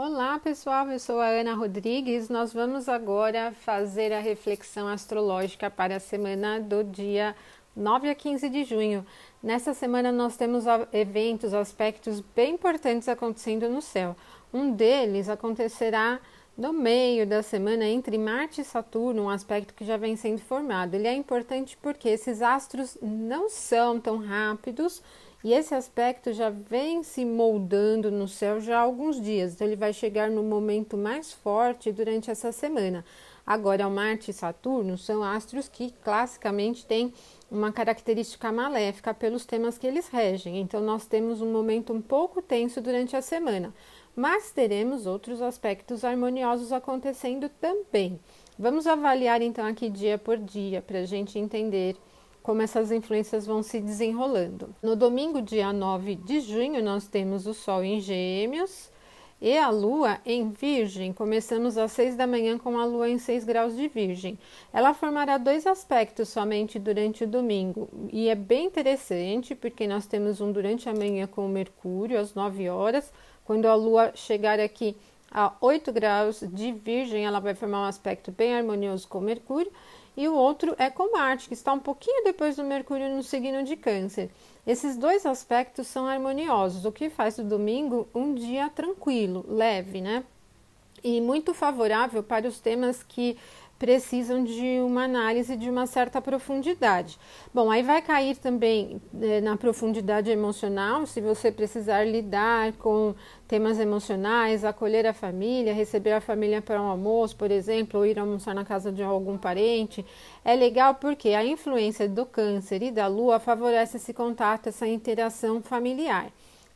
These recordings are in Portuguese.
Olá pessoal, eu sou a Ana Rodrigues. Nós vamos agora fazer a reflexão astrológica para a semana do dia 9 a 15 de junho. Nessa semana nós temos eventos, aspectos bem importantes acontecendo no céu. Um deles acontecerá no meio da semana entre Marte e Saturno, um aspecto que já vem sendo formado. Ele é importante porque esses astros não são tão rápidos e esse aspecto já vem se moldando no céu já há alguns dias, então ele vai chegar no momento mais forte durante essa semana. Agora, o Marte e Saturno são astros que classicamente têm uma característica maléfica pelos temas que eles regem, então nós temos um momento um pouco tenso durante a semana, mas teremos outros aspectos harmoniosos acontecendo também. Vamos avaliar então aqui dia por dia para a gente entender como essas influências vão se desenrolando. No domingo, dia 9 de junho, nós temos o Sol em Gêmeos e a Lua em Virgem. Começamos às 6 da manhã com a Lua em 6 graus de Virgem. Ela formará dois aspectos somente durante o domingo e é bem interessante porque nós temos um durante a manhã com o Mercúrio às 9 horas. Quando a Lua chegar aqui a 8 graus de Virgem, ela vai formar um aspecto bem harmonioso com o Mercúrio. E o outro é com Marte, que está um pouquinho depois do Mercúrio no signo de Câncer. Esses dois aspectos são harmoniosos, o que faz do domingo um dia tranquilo, leve, né? E muito favorável para os temas que precisam de uma análise de uma certa profundidade. Bom, aí vai cair também na profundidade emocional, se você precisar lidar com temas emocionais, acolher a família, receber a família para um almoço, por exemplo, ou ir almoçar na casa de algum parente. É legal porque a influência do Câncer e da Lua favorece esse contato, essa interação familiar.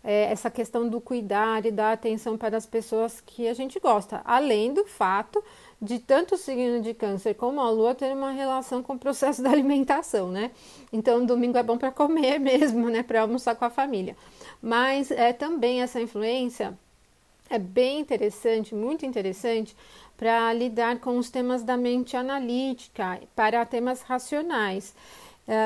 Essa questão do cuidar e da atenção para as pessoas que a gente gosta, além do fato de tanto o signo de Câncer como a Lua ter uma relação com o processo da alimentação, né? Então, domingo é bom para comer mesmo, né? Para almoçar com a família. Mas também essa influência é bem interessante, muito interessante, para lidar com os temas da mente analítica, para temas racionais.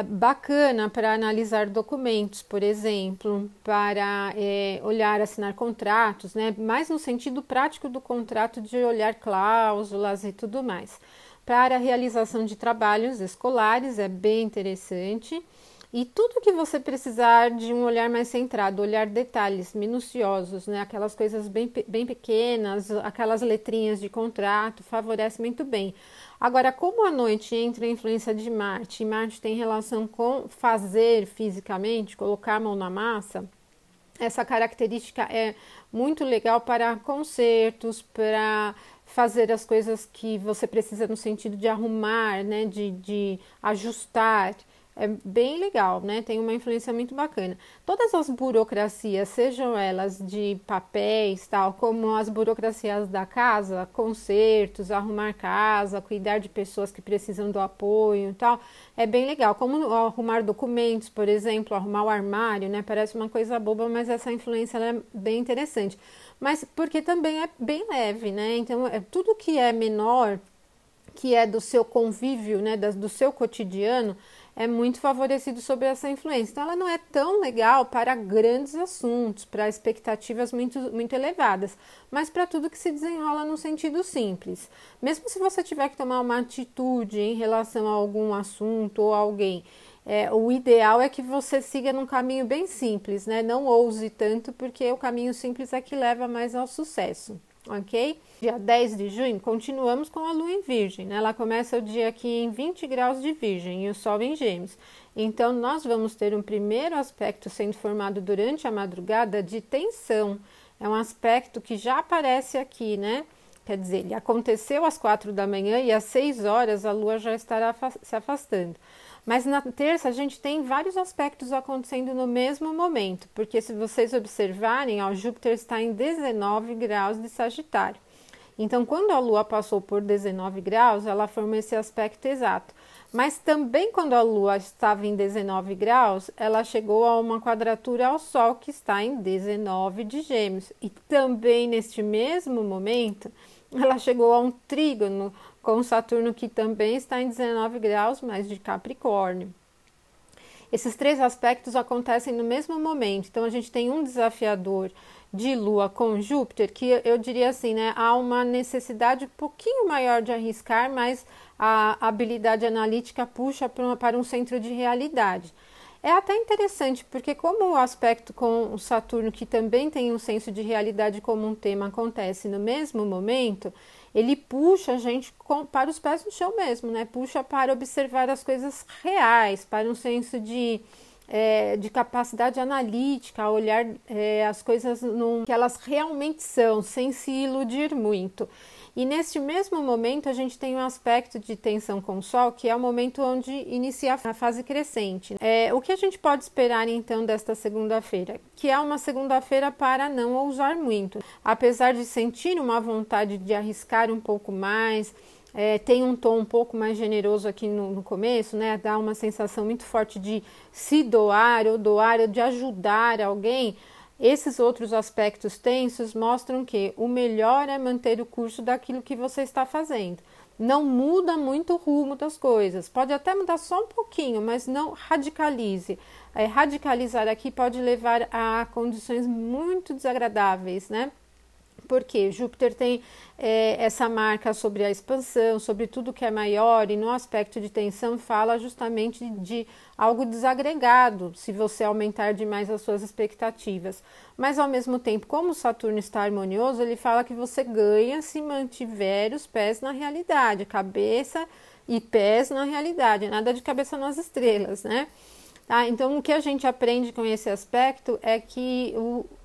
Bacana para analisar documentos, por exemplo, para olhar, assinar contratos, né? Mais no sentido prático do contrato, de olhar cláusulas e tudo mais. Para a realização de trabalhos escolares é bem interessante. E tudo que você precisar de um olhar mais centrado, olhar detalhes minuciosos, né? Aquelas coisas bem pequenas, aquelas letrinhas de contrato, favorece muito bem. Agora, como a noite entra a influência de Marte, e Marte tem relação com fazer fisicamente, colocar a mão na massa, essa característica é muito legal para concertos, para fazer as coisas que você precisa no sentido de arrumar, né? De ajustar. É bem legal, né? Tem uma influência muito bacana. Todas as burocracias, sejam elas de papéis, tal, como as burocracias da casa, concertos, arrumar casa, cuidar de pessoas que precisam do apoio, tal, é bem legal. Como arrumar documentos, por exemplo, arrumar o armário, né? Parece uma coisa boba, mas essa influência é bem interessante. Mas porque também é bem leve, né? Então, tudo que é menor, que é do seu convívio, né? Do seu cotidiano, é muito favorecido sob essa influência. Então, ela não é tão legal para grandes assuntos, para expectativas muito elevadas, mas para tudo que se desenrola no sentido simples. Mesmo se você tiver que tomar uma atitude em relação a algum assunto ou alguém, o ideal é que você siga num caminho bem simples, né? Não ouse tanto, porque o caminho simples é que leva mais ao sucesso. Ok? Dia 10 de junho, continuamos com a Lua em Virgem, né? Ela começa o dia aqui em 20 graus de Virgem e o Sol em Gêmeos. Então, nós vamos ter um primeiro aspecto sendo formado durante a madrugada de tensão. É um aspecto que já aparece aqui, né? Quer dizer, ele aconteceu às 4 da manhã e às 6 horas a Lua já estará se afastando. Mas na terça a gente tem vários aspectos acontecendo no mesmo momento, porque se vocês observarem, ó, Júpiter está em 19 graus de Sagitário. Então, quando a Lua passou por 19 graus, ela formou esse aspecto exato. Mas também quando a Lua estava em 19 graus, ela chegou a uma quadratura ao Sol, que está em 19 de Gêmeos. E também neste mesmo momento, ela chegou a um trígono com Saturno, que também está em 19 graus, mas de Capricórnio. Esses três aspectos acontecem no mesmo momento, então a gente tem um desafiador de Lua com Júpiter, que eu diria assim, né, há uma necessidade um pouquinho maior de arriscar, mas a habilidade analítica puxa para um centro de realidade. É até interessante, porque como o aspecto com o Saturno, que também tem um senso de realidade como um tema, acontece no mesmo momento, ele puxa a gente para os pés no chão mesmo, né? Puxa para observar as coisas reais, para um senso de capacidade analítica, olhar as coisas que elas realmente são, sem se iludir muito. E neste mesmo momento a gente tem um aspecto de tensão com o Sol, que é o momento onde inicia a fase crescente. O que a gente pode esperar então desta segunda-feira? Que é uma segunda-feira para não ousar muito. Apesar de sentir uma vontade de arriscar um pouco mais, tem um tom um pouco mais generoso aqui no começo, né? Dá uma sensação muito forte de se doar ou de ajudar alguém. Esses outros aspectos tensos mostram que o melhor é manter o curso daquilo que você está fazendo. Não muda muito o rumo das coisas. Pode até mudar só um pouquinho, mas não radicalize. Radicalizar aqui pode levar a condições muito desagradáveis, né? Porque Júpiter tem essa marca sobre a expansão, sobre tudo que é maior, e no aspecto de tensão fala justamente de algo desagregado, se você aumentar demais as suas expectativas. Mas ao mesmo tempo, como Saturno está harmonioso, ele fala que você ganha se mantiver os pés na realidade, cabeça e pés na realidade, nada de cabeça nas estrelas, né? Tá? Então, o que a gente aprende com esse aspecto é que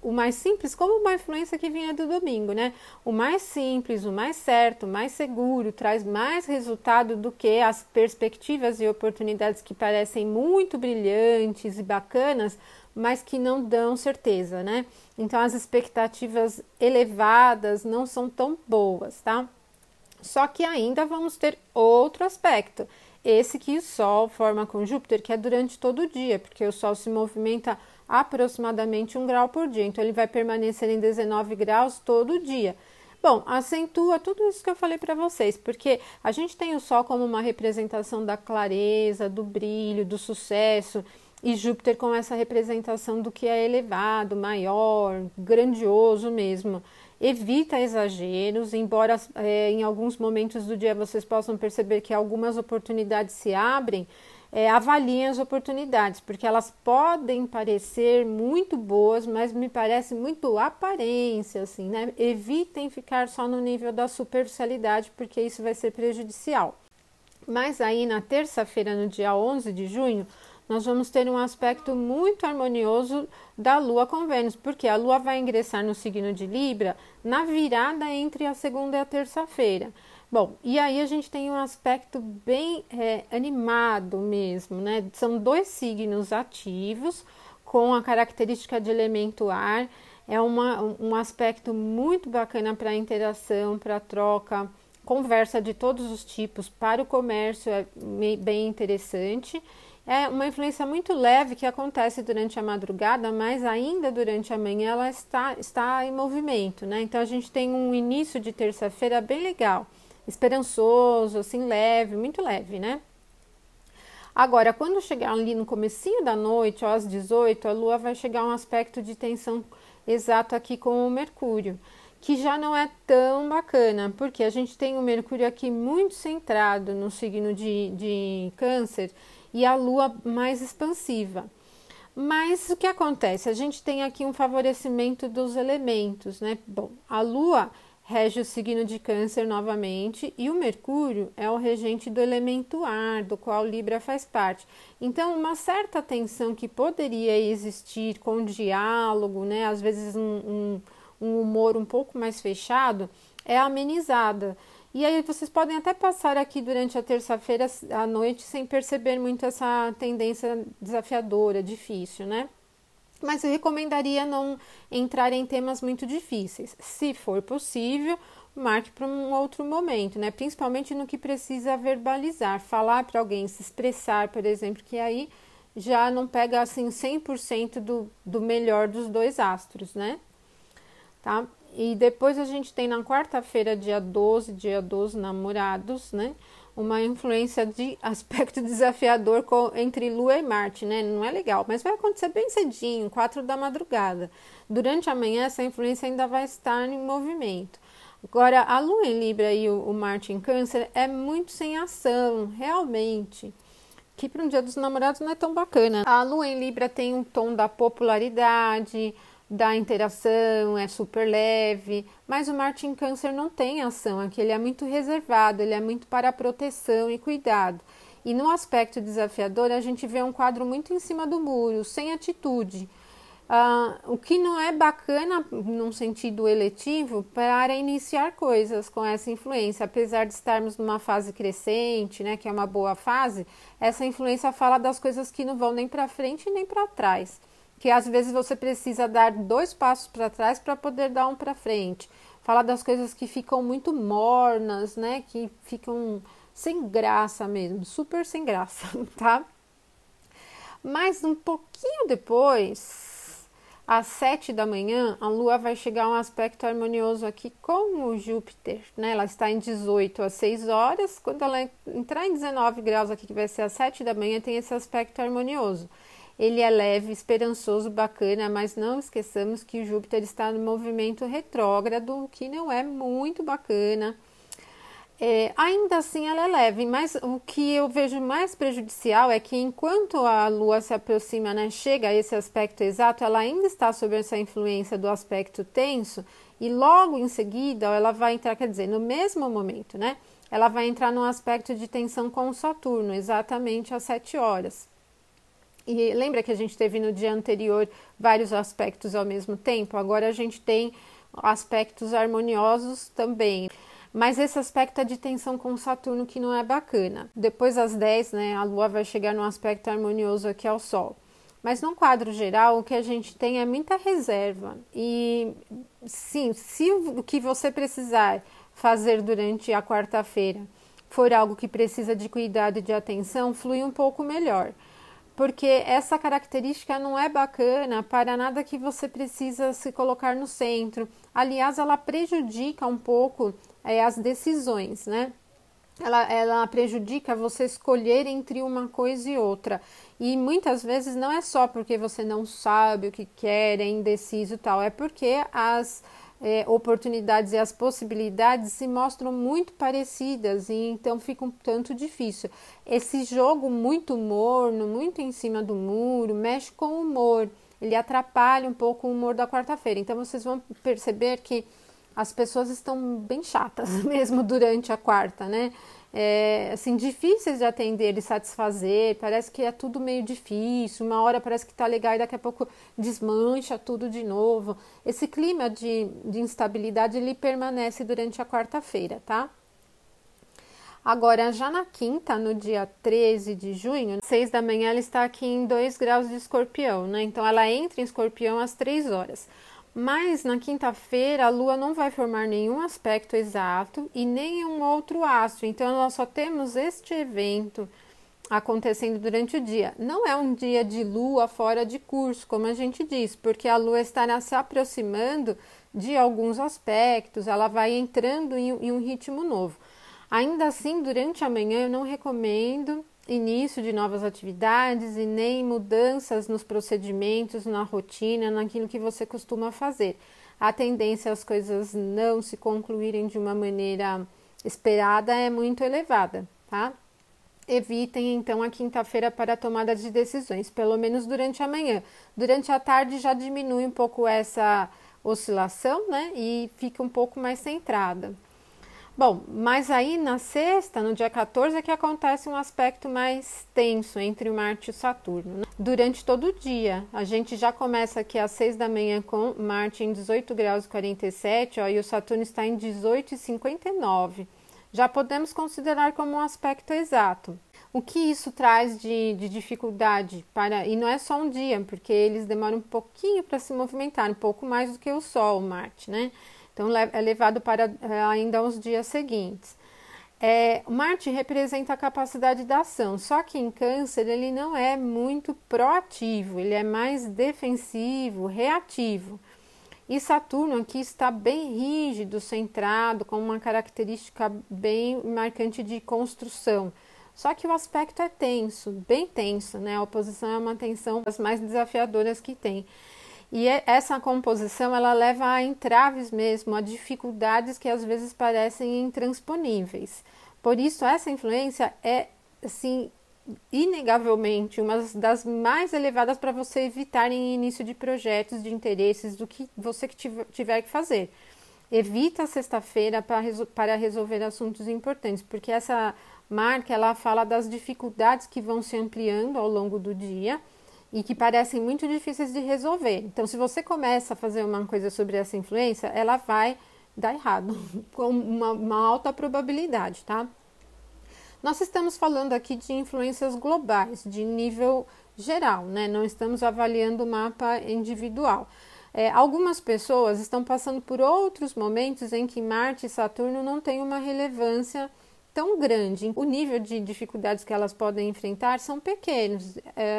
o mais simples, como uma influência que vinha do domingo, né? O mais simples, o mais certo, o mais seguro, traz mais resultado do que as perspectivas e oportunidades que parecem muito brilhantes e bacanas, mas que não dão certeza, né? Então, as expectativas elevadas não são tão boas, tá? Só que ainda vamos ter outro aspecto. Esse que o Sol forma com Júpiter, que é durante todo o dia, porque o Sol se movimenta aproximadamente 1 grau por dia, então ele vai permanecer em 19 graus todo dia. Bom, acentua tudo isso que eu falei para vocês, porque a gente tem o Sol como uma representação da clareza, do brilho, do sucesso, e Júpiter com essa representação do que é elevado, maior, grandioso mesmo. Evita exageros, embora em alguns momentos do dia vocês possam perceber que algumas oportunidades se abrem, avaliem as oportunidades, porque elas podem parecer muito boas, mas me parece muito aparência, assim, né? Evitem ficar só no nível da superficialidade, porque isso vai ser prejudicial. Mas aí na terça-feira, no dia 11 de junho, nós vamos ter um aspecto muito harmonioso da Lua com Vênus, porque a Lua vai ingressar no signo de Libra na virada entre a segunda e a terça-feira. Bom, e aí a gente tem um aspecto bem animado mesmo, né? São dois signos ativos com a característica de elemento ar. É um aspecto muito bacana para interação, para troca, conversa de todos os tipos, para o comércio é bem interessante. É uma influência muito leve que acontece durante a madrugada, mas ainda durante a manhã ela está em movimento, né? Então a gente tem um início de terça-feira bem legal, esperançoso, assim, leve, muito leve, né? Agora, quando chegar ali no comecinho da noite, ou às 18, a Lua vai chegar a um aspecto de tensão exato aqui com o Mercúrio, que já não é tão bacana, porque a gente tem o Mercúrio aqui muito centrado no signo de Câncer, e a Lua mais expansiva. Mas o que acontece? A gente tem aqui um favorecimento dos elementos, né? Bom, a Lua rege o signo de Câncer novamente e o Mercúrio é o regente do elemento ar, do qual Libra faz parte. Então, uma certa tensão que poderia existir com diálogo, né? Às vezes um humor um pouco mais fechado, é amenizada. E aí vocês podem até passar aqui durante a terça-feira à noite sem perceber muito essa tendência desafiadora, difícil, né? Mas eu recomendaria não entrar em temas muito difíceis. Se for possível, marque para um outro momento, né? Principalmente no que precisa verbalizar, falar para alguém, se expressar, por exemplo, que aí já não pega assim 100% do melhor dos dois astros, né? Tá? E depois a gente tem na quarta-feira, dia 12, Namorados, né? uma influência de aspecto desafiador entre Lua e Marte, né? Não é legal, mas vai acontecer bem cedinho, 4 da madrugada. Durante a manhã, essa influência ainda vai estar em movimento. Agora, a Lua em Libra e o Marte em Câncer é muito sem ação, realmente. Que para um Dia dos Namorados não é tão bacana. A Lua em Libra tem um tom da popularidade, da interação, é super leve, mas o Marte em Câncer não tem ação, aqui ele é muito reservado, ele é muito para proteção e cuidado. E no aspecto desafiador, a gente vê um quadro muito em cima do muro, sem atitude. O que não é bacana, num sentido eletivo, para iniciar coisas com essa influência. Apesar de estarmos numa fase crescente, né, que é uma boa fase, essa influência fala das coisas que não vão nem para frente nem para trás. Que às vezes você precisa dar 2 passos para trás para poder dar um para frente. Fala das coisas que ficam muito mornas, né? Que ficam sem graça mesmo, super sem graça, tá? Mas um pouquinho depois, às 7 da manhã, a Lua vai chegar a um aspecto harmonioso aqui com o Júpiter, né? Ela está em 18 às 6 horas, quando ela entrar em 19 graus aqui, que vai ser às 7 da manhã, tem esse aspecto harmonioso. Ele é leve, esperançoso, bacana, mas não esqueçamos que o Júpiter está no movimento retrógrado, o que não é muito bacana. Ainda assim ela é leve, mas o que eu vejo mais prejudicial é que enquanto a Lua se aproxima, né, chega a esse aspecto exato, ela ainda está sob essa influência do aspecto tenso e logo em seguida ela vai entrar, quer dizer, no mesmo momento, né? Ela vai entrar num aspecto de tensão com o Saturno, exatamente às 7 horas. E lembra que a gente teve no dia anterior vários aspectos ao mesmo tempo? Agora a gente tem aspectos harmoniosos também. Mas esse aspecto é de tensão com Saturno que não é bacana. Depois às 10, né, a Lua vai chegar num aspecto harmonioso aqui ao Sol. Mas no quadro geral, o que a gente tem é muita reserva. E sim, se o que você precisar fazer durante a quarta-feira for algo que precisa de cuidado e de atenção, flui um pouco melhor. Porque essa característica não é bacana para nada que você precisa se colocar no centro. Aliás, ela prejudica um pouco as decisões, né? Ela prejudica você escolher entre uma coisa e outra. E muitas vezes não é só porque você não sabe o que quer, é indeciso e tal, é porque as oportunidades e as possibilidades se mostram muito parecidas e então fica um tanto difícil. Esse jogo muito morno, muito em cima do muro, mexe com o humor, ele atrapalha um pouco o humor da quarta-feira. Então vocês vão perceber que as pessoas estão bem chatas mesmo durante a quarta, né? Assim, difíceis de atender e satisfazer, parece que é tudo meio difícil, uma hora parece que tá legal e daqui a pouco desmancha tudo de novo. Esse clima de instabilidade, ele permanece durante a quarta-feira, tá? Agora, já na quinta, no dia 13 de junho, 6 da manhã, ela está aqui em 2 graus de Escorpião, né? Então, ela entra em Escorpião às 3 horas. Mas na quinta-feira a Lua não vai formar nenhum aspecto exato e nenhum outro astro. Então nós só temos este evento acontecendo durante o dia. Não é um dia de Lua fora de curso, como a gente diz, porque a Lua estará se aproximando de alguns aspectos, ela vai entrando em um ritmo novo. Ainda assim, durante a manhã eu não recomendo início de novas atividades e nem mudanças nos procedimentos, na rotina, naquilo que você costuma fazer. A tendência às coisas não se concluírem de uma maneira esperada é muito elevada, tá? Evitem, então, a quinta-feira para a tomada de decisões, pelo menos durante a manhã. Durante a tarde já diminui um pouco essa oscilação, né? E fica um pouco mais centrada. Bom, mas aí na sexta, no dia 14, é que acontece um aspecto mais tenso entre o Marte e o Saturno, né? Durante todo o dia, a gente já começa aqui às 6 da manhã com Marte em 18 graus e 47, ó, e o Saturno está em 18 e 59. Já podemos considerar como um aspecto exato. O que isso traz de dificuldade e não é só um dia, porque eles demoram um pouquinho para se movimentar, um pouco mais do que o Sol, o Marte, né? Então, é levado para ainda os dias seguintes. Marte representa a capacidade da ação, só que em Câncer ele não é muito proativo, ele é mais defensivo, reativo. E Saturno aqui está bem rígido, centrado, com uma característica bem marcante de construção. Só que o aspecto é tenso, bem tenso, né? A oposição é uma tensão das mais desafiadoras que tem. E essa composição, ela leva a entraves mesmo, a dificuldades que às vezes parecem intransponíveis. Por isso, essa influência é, assim, inegavelmente uma das mais elevadas para você evitar em início de projetos, de interesses, do que você que tiver que fazer. Evita a sexta-feira para resolver assuntos importantes, porque essa marca, ela fala das dificuldades que vão se ampliando ao longo do dia e que parecem muito difíceis de resolver. Então, se você começa a fazer uma coisa sobre essa influência, ela vai dar errado, com uma alta probabilidade, tá? Nós estamos falando aqui de influências globais, de nível geral, né? Não estamos avaliando o mapa individual. Algumas pessoas estão passando por outros momentos em que Marte e Saturno não têm uma relevância tão grande. O nível de dificuldades que elas podem enfrentar são pequenos.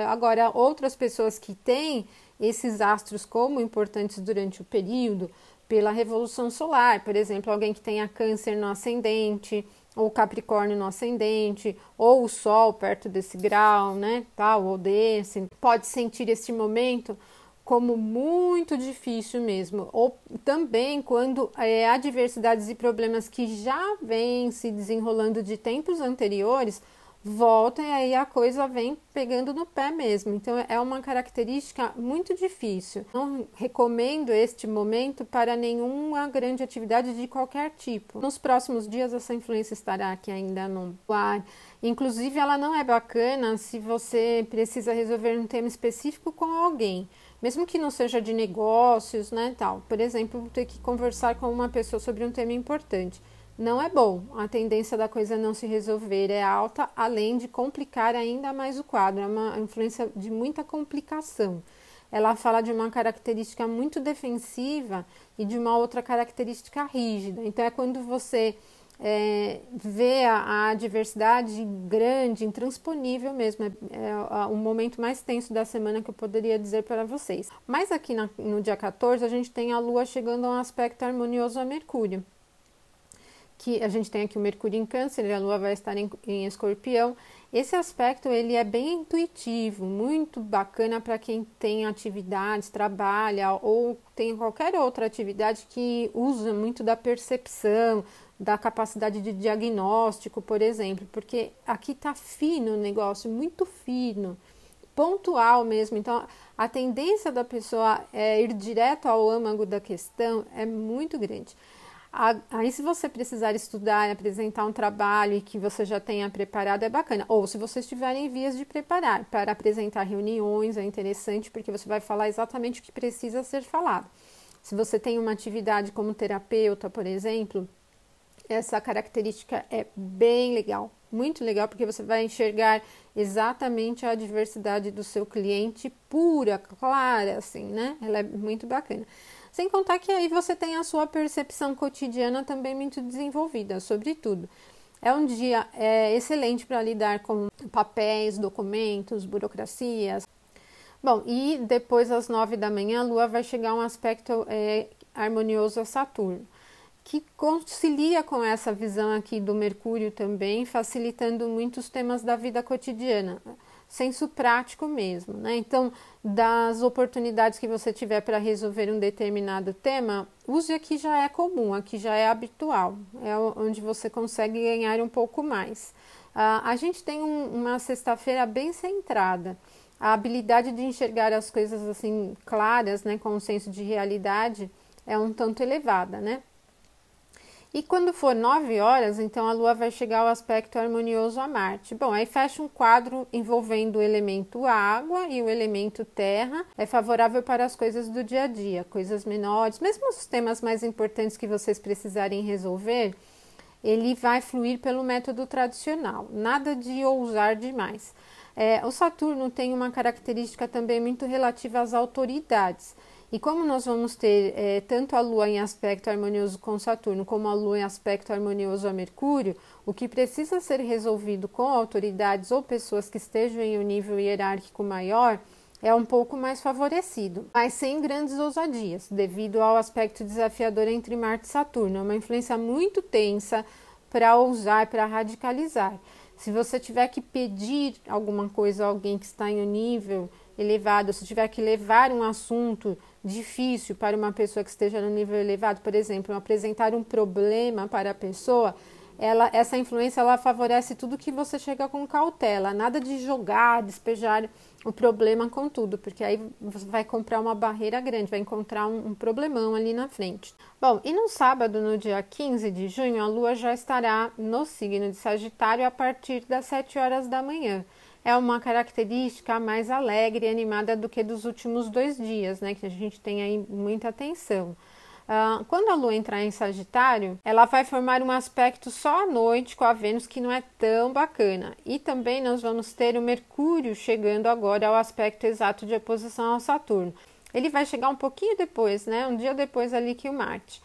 Agora, outras pessoas que têm esses astros como importantes durante o período, pela revolução solar, por exemplo, alguém que tenha Câncer no ascendente, ou Capricórnio no ascendente, ou o Sol perto desse grau, né, tal, ou desse, pode sentir este momento como muito difícil mesmo, ou também quando adversidades e problemas que já vêm se desenrolando de tempos anteriores voltam e aí a coisa vem pegando no pé mesmo. Então é uma característica muito difícil. Não recomendo este momento para nenhuma grande atividade de qualquer tipo. Nos próximos dias essa influência estará aqui ainda no ar. Inclusive ela não é bacana se você precisa resolver um tema específico com alguém. Mesmo que não seja de negócios, né, tal. Por exemplo, ter que conversar com uma pessoa sobre um tema importante. Não é bom. A tendência da coisa não se resolver é alta, além de complicar ainda mais o quadro. É uma influência de muita complicação. Ela fala de uma característica muito defensiva e de uma outra característica rígida. Então, é quando você vê a adversidade grande, intransponível mesmo. É o momento mais tenso da semana que eu poderia dizer para vocês. Mas aqui no dia 14, a gente tem a Lua chegando a um aspecto harmonioso a Mercúrio. Que a gente tem aqui o Mercúrio em Câncer, a Lua vai estar em Escorpião. Esse aspecto, ele é bem intuitivo, muito bacana para quem tem atividades, trabalha ou tem qualquer outra atividade que usa muito da percepção, da capacidade de diagnóstico, por exemplo, porque aqui tá fino o negócio, muito fino, pontual mesmo. Então, a tendência da pessoa ir direto ao âmago da questão é muito grande. Aí, se você precisar estudar e apresentar um trabalho e que você já tenha preparado, é bacana. Ou se você estiver em vias de preparar para apresentar reuniões, é interessante porque você vai falar exatamente o que precisa ser falado. Se você tem uma atividade como terapeuta, por exemplo, essa característica é bem legal, muito legal, porque você vai enxergar exatamente a diversidade do seu cliente pura, clara, assim, né? Ela é muito bacana. Sem contar que aí você tem a sua percepção cotidiana também muito desenvolvida, sobretudo. É um dia excelente para lidar com papéis, documentos, burocracias. Bom, e depois às 9 da manhã a Lua vai chegar a um aspecto harmonioso a Saturno, que concilia com essa visão aqui do Mercúrio também, facilitando muitos temas da vida cotidiana. Senso prático mesmo, né? Então, das oportunidades que você tiver para resolver um determinado tema, use aqui já é comum, aqui já é habitual, é onde você consegue ganhar um pouco mais. A gente tem uma sexta-feira bem centrada, a habilidade de enxergar as coisas assim claras, né, com um senso de realidade, é um tanto elevada, né? E quando for 9 horas, então a Lua vai chegar ao aspecto harmonioso a Marte. Bom, aí fecha um quadro envolvendo o elemento água e o elemento terra. É favorável para as coisas do dia a dia, coisas menores, mesmo os temas mais importantes que vocês precisarem resolver, ele vai fluir pelo método tradicional, nada de ousar demais. O Saturno tem uma característica também muito relativa às autoridades. E como nós vamos ter tanto a Lua em aspecto harmonioso com Saturno, como a Lua em aspecto harmonioso a Mercúrio, o que precisa ser resolvido com autoridades ou pessoas que estejam em um nível hierárquico maior é um pouco mais favorecido, mas sem grandes ousadias, devido ao aspecto desafiador entre Marte e Saturno. É uma influência muito tensa para ousar, para radicalizar. Se você tiver que pedir alguma coisa a alguém que está em um nível elevado, se tiver que levar um assunto difícil para uma pessoa que esteja no nível elevado, por exemplo, apresentar um problema para a pessoa, essa influência ela favorece tudo que você chega com cautela, nada de jogar, despejar o problema com tudo, porque aí você vai comprar uma barreira grande, vai encontrar um problemão ali na frente. Bom, e no sábado, no dia 15 de junho, a Lua já estará no signo de Sagitário a partir das 7 horas da manhã. É uma característica mais alegre e animada do que dos últimos 2 dias, né? Que a gente tem aí muita atenção. Quando a Lua entrar em Sagitário, ela vai formar um aspecto só à noite com a Vênus que não é tão bacana. E também nós vamos ter o Mercúrio chegando agora ao aspecto exato de oposição ao Saturno. Ele vai chegar um pouquinho depois, né? Um dia depois ali que o Marte.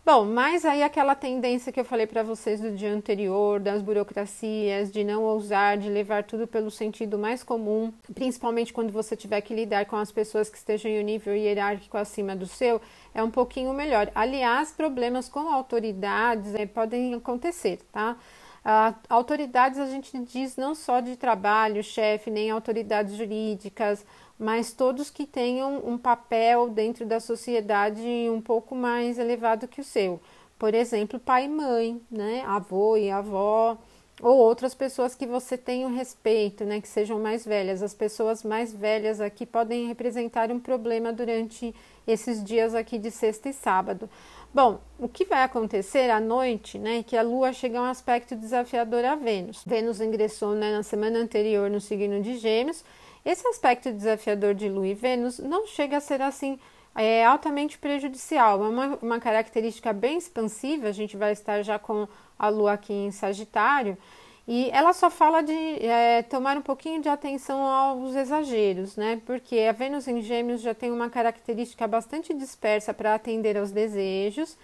Bom, mas aí aquela tendência que eu falei para vocês do dia anterior, das burocracias, de não ousar, de levar tudo pelo sentido mais comum, principalmente quando você tiver que lidar com as pessoas que estejam em um nível hierárquico acima do seu, é um pouquinho melhor. Aliás, problemas com autoridades podem acontecer, tá? Autoridades a gente diz não só de trabalho, chefe, nem autoridades jurídicas, mas todos que tenham um papel dentro da sociedade um pouco mais elevado que o seu. Por exemplo, pai e mãe, né? Avô e avó, ou outras pessoas que você tenha um respeito, né? Que sejam mais velhas. As pessoas mais velhas aqui podem representar um problema durante esses dias aqui de sexta e sábado. Bom, o que vai acontecer à noite, né, que a Lua chega a um aspecto desafiador a Vênus. Vênus ingressou, né, na semana anterior no signo de Gêmeos. Esse aspecto desafiador de Lua e Vênus não chega a ser assim altamente prejudicial. É uma característica bem expansiva, a gente vai estar já com a Lua aqui em Sagitário, e ela só fala de tomar um pouquinho de atenção aos exageros, né? Porque a Vênus em Gêmeos já tem uma característica bastante dispersa para atender aos desejos,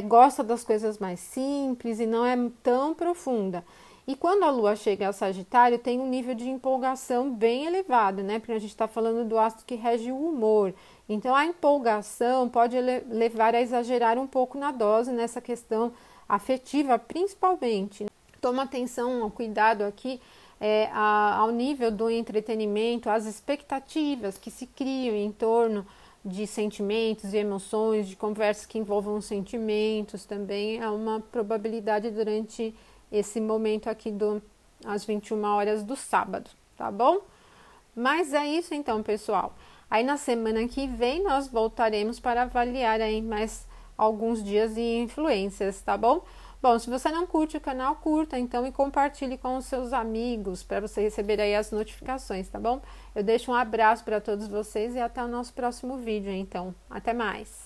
gosta das coisas mais simples e não é tão profunda. E quando a Lua chega ao Sagitário, tem um nível de empolgação bem elevado, né? Porque a gente está falando do astro que rege o humor. Então, a empolgação pode levar a exagerar um pouco na dose nessa questão afetiva, principalmente. Toma atenção, cuidado aqui ao nível do entretenimento, às expectativas que se criam em torno de sentimentos e emoções, de conversas que envolvam sentimentos também. Há uma probabilidade durante esse momento aqui às 21 horas do sábado, tá bom? Mas é isso então, pessoal. Aí na semana que vem nós voltaremos para avaliar aí mais alguns dias e influências, tá bom? Bom, se você não curte o canal, curta então e compartilhe com os seus amigos para você receber aí as notificações, tá bom? Eu deixo um abraço para todos vocês e até o nosso próximo vídeo, então. Até mais!